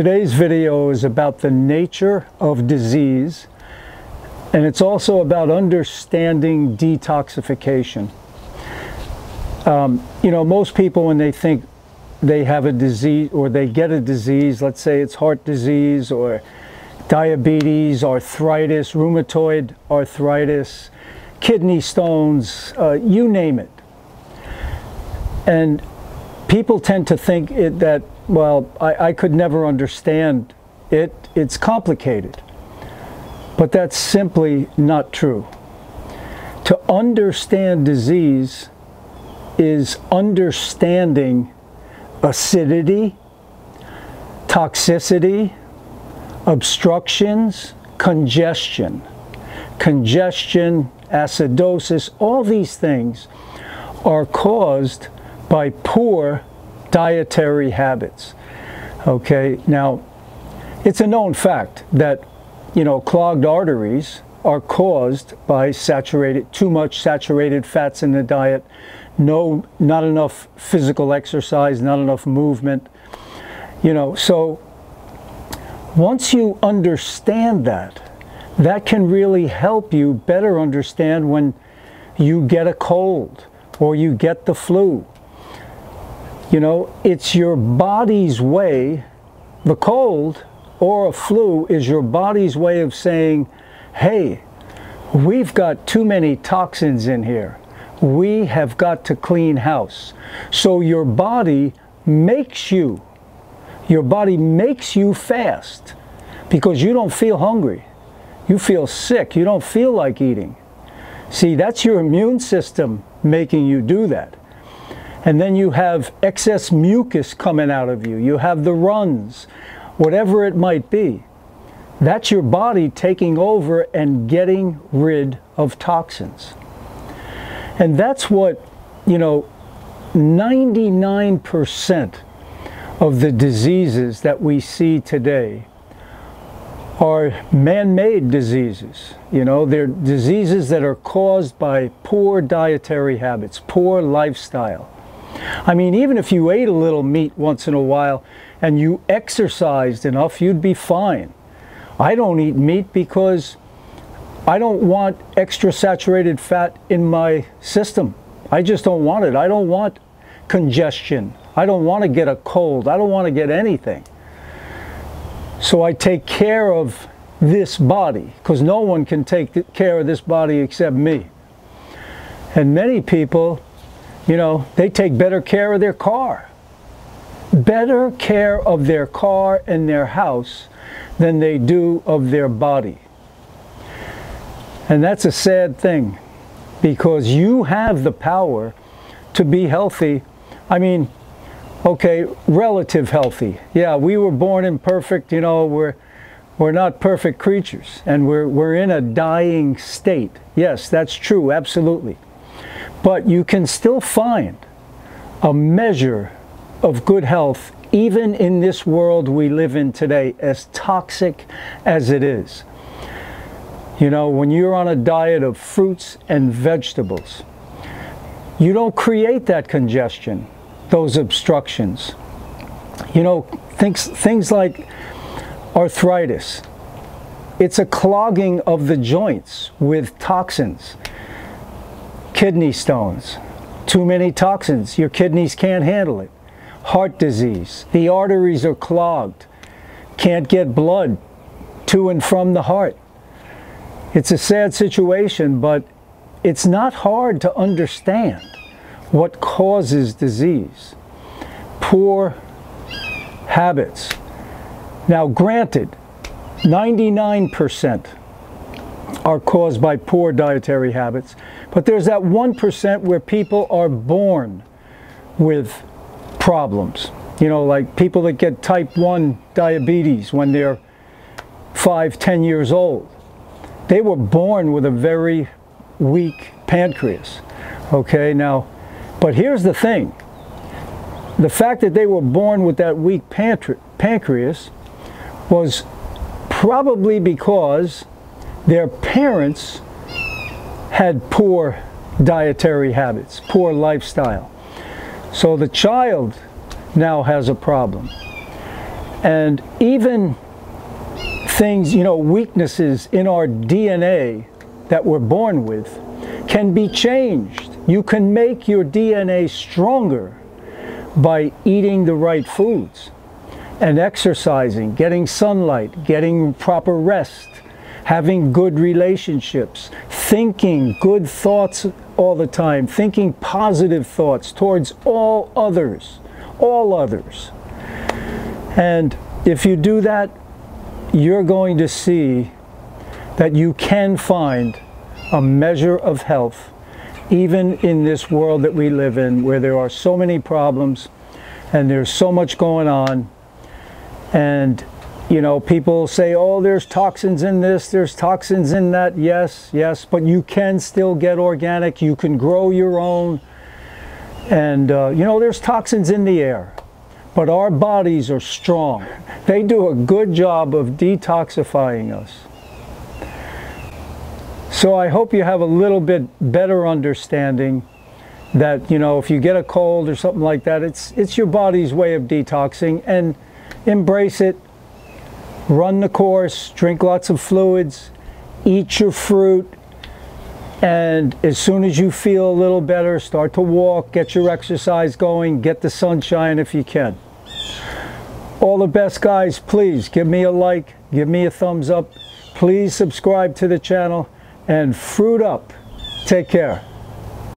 Today's video is about the nature of disease, and it's also about understanding detoxification. Most people, when they think they have a disease or they get a disease, let's say it's heart disease or diabetes, arthritis, rheumatoid arthritis, kidney stones, you name it. And people tend to think that, well, I could never understand it. It's complicated. But that's simply not true. To understand disease is understanding acidity, toxicity, obstructions, congestion, acidosis. All these things are caused by poor dietary habits. Okay, now it's a known fact that clogged arteries are caused by too much saturated fats in the diet, not enough physical exercise, not enough movement. So once you understand that can really help you better understand when you get a cold or you get the flu. It's your body's way. The cold or a flu is your body's way of saying, hey, we've got too many toxins in here. We have got to clean house. So your body makes you fast because you don't feel hungry. You feel sick. You don't feel like eating. See, that's your immune system making you do that. And then you have excess mucus coming out of you. You have the runs, whatever it might be. That's your body taking over and getting rid of toxins. And that's what, 99% of the diseases that we see today are man-made diseases. They're diseases that are caused by poor dietary habits, poor lifestyle. I mean, even if you ate a little meat once in a while and you exercised enough, you'd be fine. I don't eat meat because I don't want extra saturated fat in my system. I just don't want it. I don't want congestion. I don't want to get a cold. I don't want to get anything. So I take care of this body because no one can take care of this body except me. And many people, they take better care of their car. Better care of their car and their house than they do of their body. And that's a sad thing because you have the power to be healthy. I mean, okay, relative healthy. Yeah, we were born imperfect, we're not perfect creatures and we're in a dying state. Yes, that's true, absolutely. But you can still find a measure of good health even in this world we live in today, as toxic as it is. When you're on a diet of fruits and vegetables, you don't create that congestion, those obstructions. Things like arthritis. It's a clogging of the joints with toxins. Kidney stones, too many toxins, your kidneys can't handle it. Heart disease, the arteries are clogged, can't get blood to and from the heart. It's a sad situation, but it's not hard to understand what causes disease. Poor habits. Now, granted, 99% are caused by poor dietary habits, but there's that 1% where people are born with problems. Like people that get type 1 diabetes when they're 5, 10 years old. They were born with a very weak pancreas. Okay, now, but here's the thing. The fact that they were born with that weak pancreas was probably because their parents had poor dietary habits, poor lifestyle. So the child now has a problem. And even things, you know, weaknesses in our DNA that we're born with can be changed. You can make your DNA stronger by eating the right foods and exercising, getting sunlight, getting proper rest, having good relationships, thinking good thoughts all the time, thinking positive thoughts towards all others. And if you do that, you're going to see that you can find a measure of health, even in this world that we live in, where there are so many problems and there's so much going on. And, you know, people say, oh, there's toxins in this, there's toxins in that. Yes, yes, but you can still get organic. You can grow your own. And, you know, there's toxins in the air. But our bodies are strong. They do a good job of detoxifying us. So I hope you have a little bit better understanding that, you know, if you get a cold or something like that, it's your body's way of detoxing, and embrace it. Run the course, drink lots of fluids, eat your fruit, and as soon as you feel a little better, start to walk, get your exercise going, get the sunshine if you can. All the best, guys. Please give me a like, give me a thumbs up. Please subscribe to the channel, and fruit up. Take care.